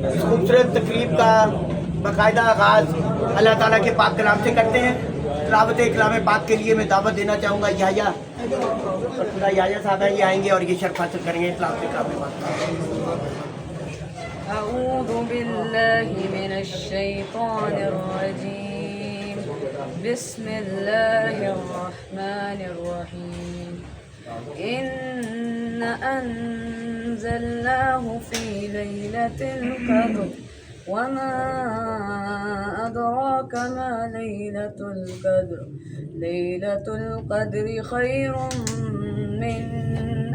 इस खूबसूरत तकरीब का बाकायदा आगाज़ अल्लाह ताला के पाक कलाम से करते हैं। तिलावत कलाम पाक के लिए मैं दावत देना चाहूँगा याया साहब हैं, ये आएंगे और ये शर्फ हासिल करेंगे तिलावत कलाम पाक। अऊज़ु बिल्लाहि मिनश शैतानिर रजीम। बिस्मिल्लाहिर रहमानिर रहीम। इन्ना अंज़लनाहु फ़ी लैलतिल क़द्र वमा अदराका मा लैलतुल क़द्र। लैलतुल क़द्रि खैरुम मिन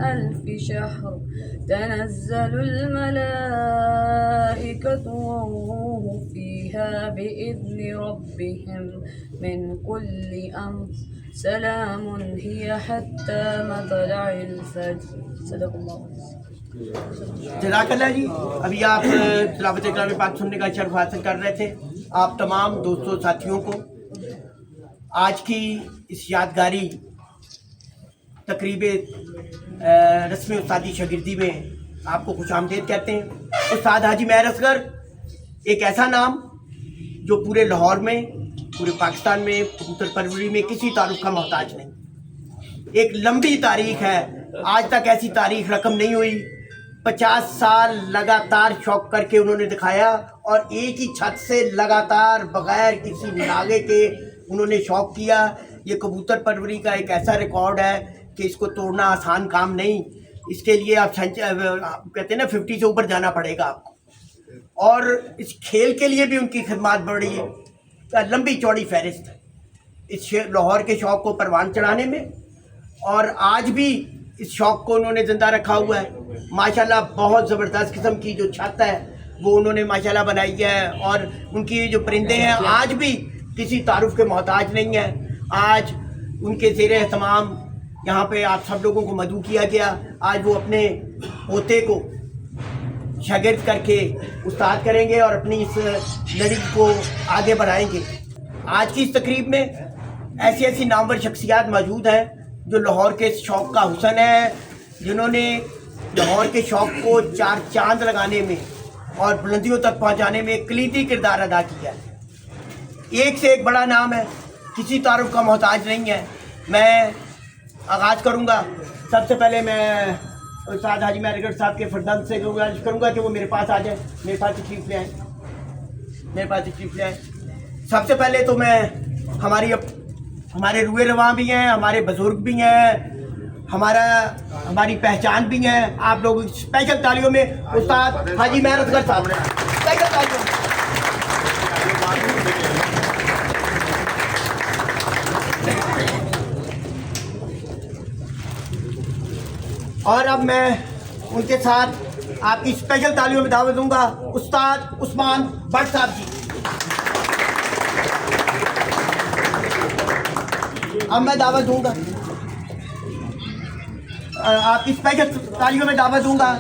अल्फ़ि शहर। तनज़्ज़लुल मलाइकतु वर्रूहु फ़ीहा बिइज़्नि रब्बिहिम मिन कुल्लि अम्र। सलामुन हिया हत्ता मतलअल फज्र। सदक़ल्लाहु। जज़ाकल्लाह जी। अभी आप तिलावत कलाम पाक सुनने का शर्फ हासिल कर रहे थे। आप तमाम दोस्तों साथियों को आज की इस यादगारी तकरीब रस्मी उस्तादी शागिर्दी में आपको खुशामदीद कहते हैं। उस्ताद हाजी महर असगर एक ऐसा नाम जो पूरे लाहौर में, पूरे पाकिस्तान में कबूतर परवरी में किसी तारुफ का मोहताज नहीं। एक लंबी तारीख है, आज तक ऐसी तारीख रकम नहीं हुई। 50 साल लगातार शौक करके उन्होंने दिखाया और एक ही छत से लगातार बग़ैर किसी नागे के उन्होंने शौक किया। ये कबूतर परवरी का एक ऐसा रिकॉर्ड है कि इसको तोड़ना आसान काम नहीं। इसके लिए आप कहते हैं ना 50 से ऊपर जाना पड़ेगा आपको। और इस खेल के लिए भी उनकी खिदमत बड़ी लंबी चौड़ी फहरिस्त है इस लाहौर के शौक़ को परवान चढ़ाने में। और आज भी इस शौक़ को उन्होंने ज़िंदा रखा हुआ है। माशाल्लाह बहुत ज़बरदस्त किस्म की जो छत है वो उन्होंने माशाल्लाह बनाई है। और उनकी जो परिंदे हैं आज भी किसी तारुफ के मोहताज नहीं हैं। आज उनके ज़ेर एहतमाम यहाँ पे आप सब लोगों को मदऊ किया गया। आज वो अपने पोते को शागिर्द करके उस्ताद करेंगे और अपनी इस लड़ी को आगे बढ़ाएंगे। आज की इस तकरीब में ऐसी ऐसी नामवर शख्सियात मौजूद हैं जो लाहौर के शौक़ का हुसन है, जिन्होंने लाहौर के शौक़ को चार चांद लगाने में और बुलंदियों तक पहुँचाने में कलीदी किरदार अदा किया है। एक से एक बड़ा नाम है, किसी तारुफ का मोहताज नहीं है। मैं आगाज़ करूँगा। सबसे पहले मैं उस्ताद हाजी महर असगर साहब के फरजंद से गुजारिश करूँगा कि वो मेरे पास आ जाए, मेरे पास तशरीफ़ ले आए, मेरे पास तशरीफ़ ले आए। सबसे पहले तो मैं हमारे रूए रवां भी हैं, हमारे बुज़ुर्ग भी हैं, हमारी पहचान भी हैं। आप लोग स्पेशल तालियों में उस्ताद हाजी महर असगर साहब, स्पेशल तालियों में। और अब मैं उनके साथ आपकी स्पेशल तालियों में दावत दूंगा उस्ताद उस्मान भट्ट साहब जी। अब मैं दावत दूंगा, आपकी स्पेशल तालियों में दावत दूंगा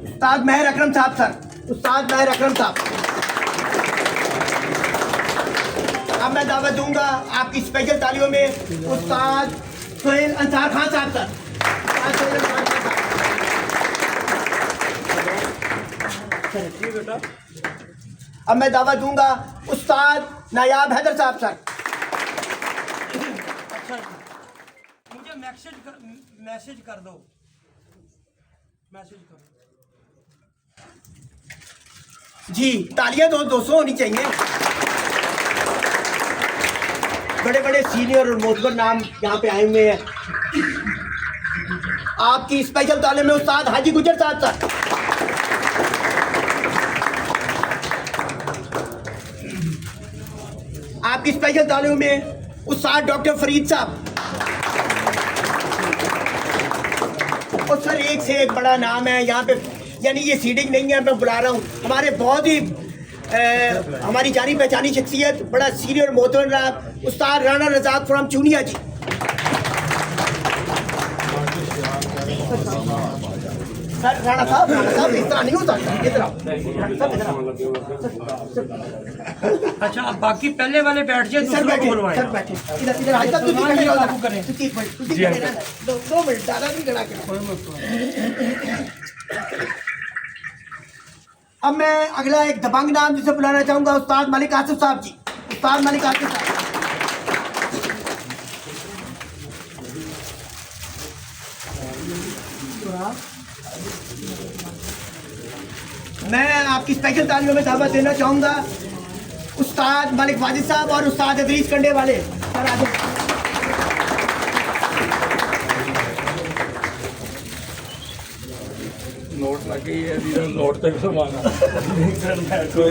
उस्ताद महर अकरम साहब सर, उस्ताद महर अकरम साहब। अब मैं दावत दूंगा आपकी स्पेशल तालियों में उस्ताद सोहेल अंसार खान साहब सर। अब मैं दावा दूंगा उस्ताद नायाब हैदर साहब सर। मुझे मैसेज कर दो। जी तालियां 200 होनी चाहिए। बड़े बड़े सीनियर और मोतबर नाम यहाँ पे आए हुए हैं। आपकी स्पेशल तालीम में उस्ताद हाजी गुजर साहब सर। आपकी स्पेशल तालीम में उस्ताद डॉक्टर फरीद साहब। और सर एक से एक बड़ा नाम है यहाँ पे, यानी ये सीडिंग नहीं है, मैं बुला रहा हूँ हमारे बहुत ही हमारी जानी पहचानी शख्सियत, बड़ा सीनियर मोहतरम रहा उस्ताद राना रज़ाक फ्रॉम चूनिया जी। सर राणा साहब इस तरह नहीं होता, इधर आओ। अच्छा अब बाकी पहले वाले बैठ जाए, सर बैठे, सर बैठे इधर आज तक तुझे खड़े रहो, करें तुझे खड़े रहना 2 मिनट ज़्यादा नहीं खड़ा कर। अब मैं अगला एक दबंग नाम जिसे बुलाना चाहूंगा, उस्ताद मलिक आसिफ साहब जी। उस्ताद मलिक आसिफ साहब। मैं आपकी स्पेशल तालियों में दावत देना चाहूंगा उस्ताद मलिक वाजिद साहब और उस्ताद अदरीस कंडे वाले। सर आ जाओ। नोट लगे है नोट तक समाना कोई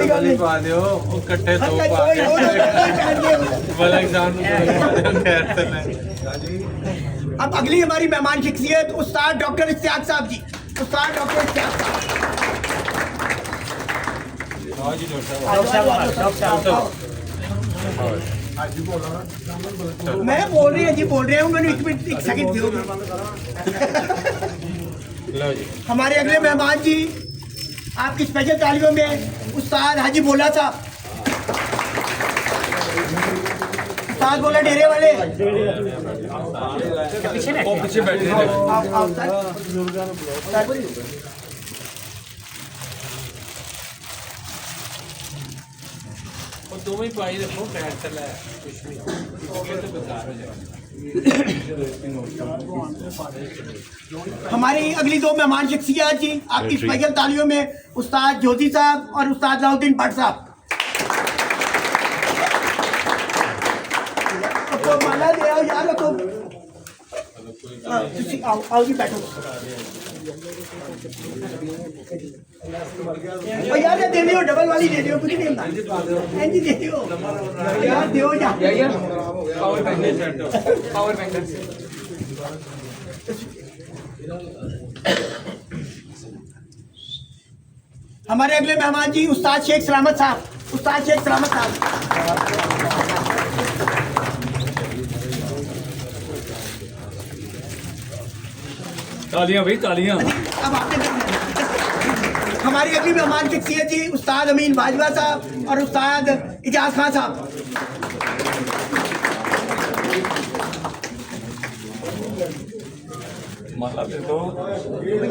गल नहीं। पा दियो ਉਹ ਇਕੱਠੇ ਦੋ अच्छा, ਪਾ कोई ਕੇ और बलक जान खैर से अब अगली हमारी मेहमान शख्सियत उस्ताद डॉक्टर इश्तियाक साहब जी। उस्ताद डॉक्टर इश्तियाक साहब। हाँ जी डॉक्टर मैं बोल रही हूँ जी, बोल रहे हूँ। मैंने एक मिनट एक सेकंड दियो। लो जी हमारे अगले मेहमान जी आपकी स्पेशल तालियों में उस्ताद हाजी बोला साहब। उस्ताद बोला डेरे वाले। वो पीछे बैठे थे आओ सर। और दोनों ही पाई रखो खैर से ले कुछ नहीं ये तो बेकार हो जाएगा हमारी अगली दो मेहमान शख्सियत जी आपकी स्पेशल तालियों में उस्ताद ज्योति साहब और उस्ताद लाउद्दीन भट्ट साहब। तो माला दे आओ यार। तो आओ आओ जी बैठो। ओ यार ये दे दियो, डबल वाली दे दियो, कुछ नहीं होता। जी दे दियो यार, दियो जा। पावर बैंक पावर बैंक हमारे अगले मेहमान जी उस्ताद शेख सलामत साहब। उस्ताद शेख सलामत साहब। तालियां भाई तालियां अब आपने देखना है। हमारी अगली मेहमान शख्सियत जी उस्ताद अमीन बाजवा साहब और उस्ताद इजाज खान साहब। माला दे दो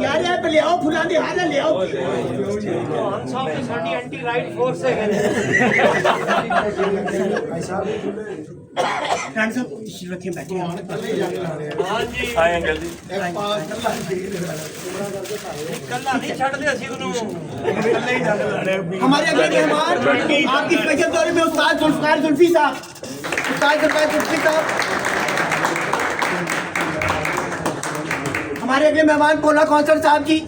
यार यार ले आओ, फुला दे हां ले आओ। ਸਾਡੀ ਐਂਟੀ ਰਾਈਟ ਫੋਰਸ ਹੈ खान साहब तशरीफ रखिए, बैठिए। हाय अंकल जी ਕੱਲਾ ਨਹੀਂ ਛੱਡਦੇ ਅਸੀਂ ਉਹਨੂੰ हमारे अगले मेहमान आपकी स्पेशल दौरे में उस्ताद जुल्फकार जुल्फी साहब। उस्ताद जुल्फकार जुल्फी साहब। हमारे अगले मेहमान पोला कौंसर साहब जी।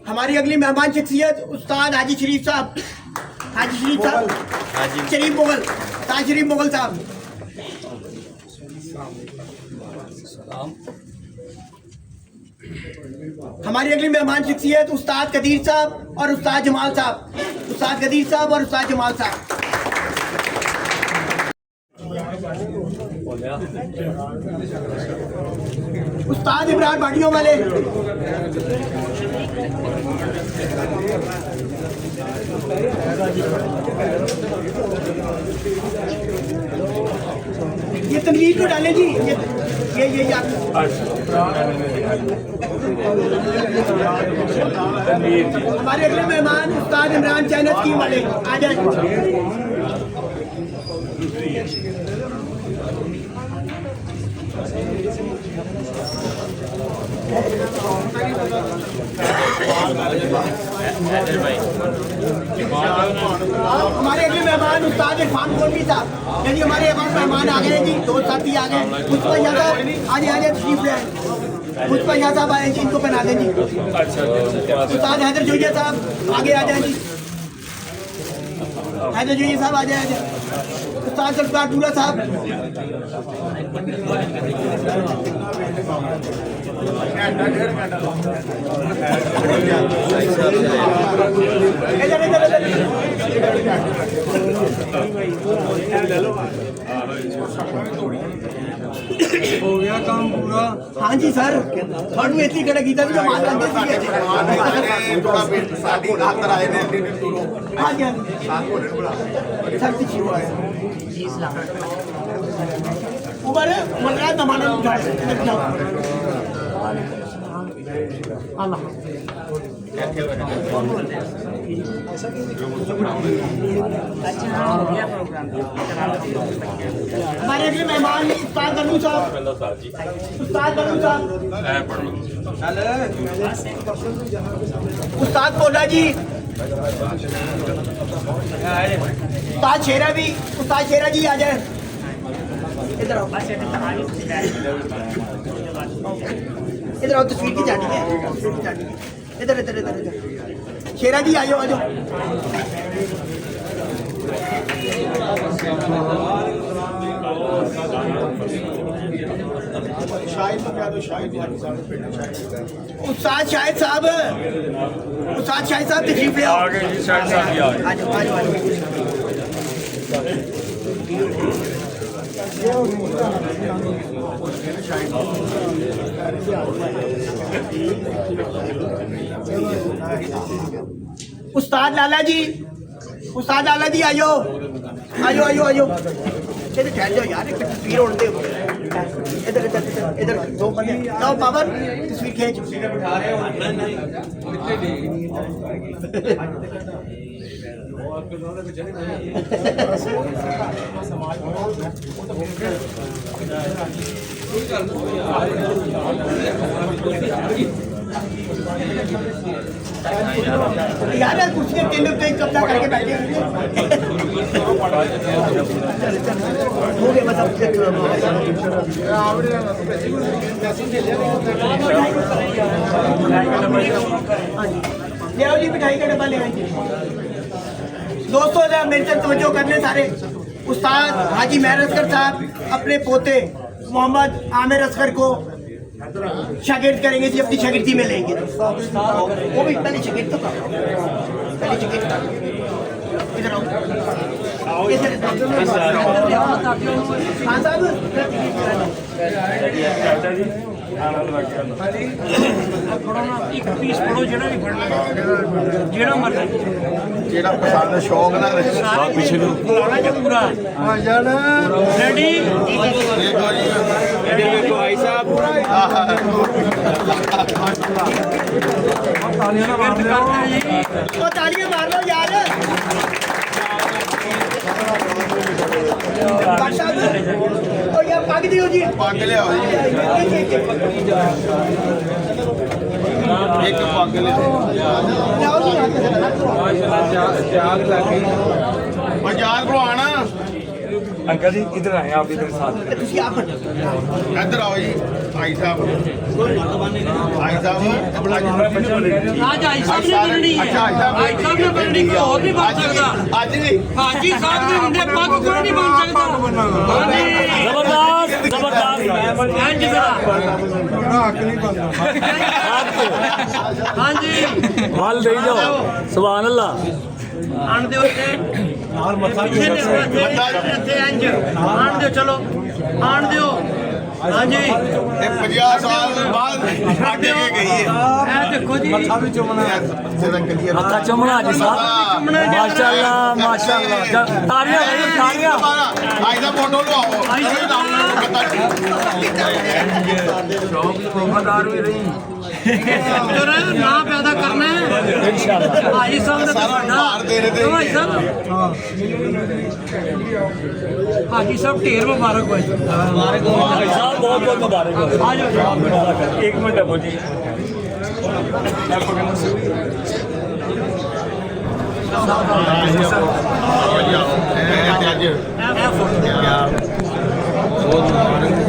हमारी अगली मेहमान शख्सियत उस्ताद हाजी शरीफ साहब। हाजी शरीफ साहब, शरीफ मुगल, ताज शरीफ मुगल साहब। हमारी अगली मेहमान शख्सियत उस्ताद कदीर साहब और उस्ताद जमाल साहब। उस्ताद कदीर साहब और उस्ताद जमाल साहब। उस्ताद इमरान बाड़ियों वाले। ये तनवीर को डालें जी। ये आप हमारे अगले मेहमान उस्ताद इमरान चैनल की वाले आ जाए। हमारे अगले मेहमान उस्ताद इरफान कोलवी साहब। यदि हमारे यहाँ मेहमान आ गए जी, दो साथी आ गए। मुझको यहाँ आज तशरीफ ले आए। मुझको यहाँ साहब आए जी, इनको पहना दें जी। उस्ताद हैदर जोइया साहब आगे आ जाए जी। हैदर जोइया साहब आ जाए। उस्ताद सरकार टूला साहब। हो गया काम पूरा हाँ जी सर, थानू इतनी कड़ा कीता सी मान लंदे सी। थोड़ा वेट साडी आकर आए ने हाँ जी सर, पीछे हुआ है जी। उमर उमर जमाना अल्लाह हमारे अगले मेहमान उस्ताद बन्नू साहब उस्ताद बन्नू साहब उस्ताद पोला जी उस्ताद शेरा जी आ जाए इधर आओ इधर आओ तस्वीर की जानी है इधर इधर इधर इधर शेरा जी आयो आजो उस्ताद शाहिद साहब तशरीफ ले आओ आजो आजो उस्ताद लाला जी आयो आयो आयो आयो इधर ठहर जाओ यार एक तस्वीर उड़ दे इधर इधर इधर दो बंदे जाओ पावर तस्वीर खींच यार कुर्सी के पे कब्जा करके बैठे हो गए मतलब ले आओ जी मिठाई का डब्बा ले आइए दोस्तों जरा मेरे से तवज्जो करने सारे उस्ताद हाजी मेहर असगर साहब अपने पोते मोहम्मद आमिर असगर को शागिर्द करेंगे जी अपनी शागिर्दी में लेंगे वो भी पहले शागिर्द तो पहले शागिर्द इधर आओ इधर खान साहब एक पीस पढ़ो जेड़ा भी पढ़ना जेड़ा मर्जी ਜਿਹੜਾ ਪਸੰਦ ਸ਼ੌਕ ਨਾਲ सारा पीछे पुराना जो पूरा रेडी ਦੇਖੋ ਭਾਈ ਸਾਹਿਬ तो तालियां मार लो यार और यार पग दियो जी ਪੱਗ ਲਿਆਓ ਜੀ ਇੱਕ ਪੱਗ ਲਿਆਓ ਬਾਜ਼ਾਰ ਕੋਲ ਆਣਾ अंकल जी इधर आए आप इधर साथ ਤੁਸੀਂ ਆਪ ਇੱਧਰ ਆਓ ਜੀ ਭਾਈ ਸਾਹਿਬ आज आई साहब ने बननी है अच्छा, अच्छा। आई साहब ने बननी कोई और नहीं बन सकता ਅੱਜ ਵੀ हाजी साहब के मुंडे पग कोई नहीं बन सकता हाजी जबरदस्त जबरदस्त इंज जरा हाजी माल दे जाओ सुभान अल्लाह आन दे उत्ते ਨਾਲ ਮੱਥਾ ਵੀ ਇੱਥੇ ਇੰਜ ਆਣ ਦਿਓ ਚਲੋ ਆਣ ਦਿਓ ਹਾਂਜੀ ਇਹ 50 ਸਾਲ ਬਾਅਦ ਸਾਡੇ ਕੇ ਗਈ ਹੈ ਇਹ ਦੇਖੋ ਜੀ ਜਿਹਦਾ ਕਲੀਅਰ मत्था चुमना जी साहब माशाल्लाह माशाल्लाह तालियां बजाओ तालियां ਆਈ ਦਾ ਫੋਟੋ ਲਵਾਓ वफादार भी रही ਪੁੱਤਰ ਨਾ ਪੈਦਾ ਕਰਨਾ ਹੈ इंशाल्लाह ਭਾਈ ਸਾਹਿਬ ਦਾ ਸਾਰਾ ਤੁਹਾਡਾ ਭਾਰ ਦੇ ਰਹੇ ਤੇ ਭਾਈ ਸਾਹਿਬ ਹਾਜੀ ਸਾਹਿਬ ਢੇਰ ਮੁਬਾਰਕ ਹੋਏ ਮੁਬਾਰਕ भाई साहब बहुत बहुत मुबारक हो ਆ ਜਾਓ एक मिनट है जी ਅੱਜ ਇਹ ਫੋਟੋ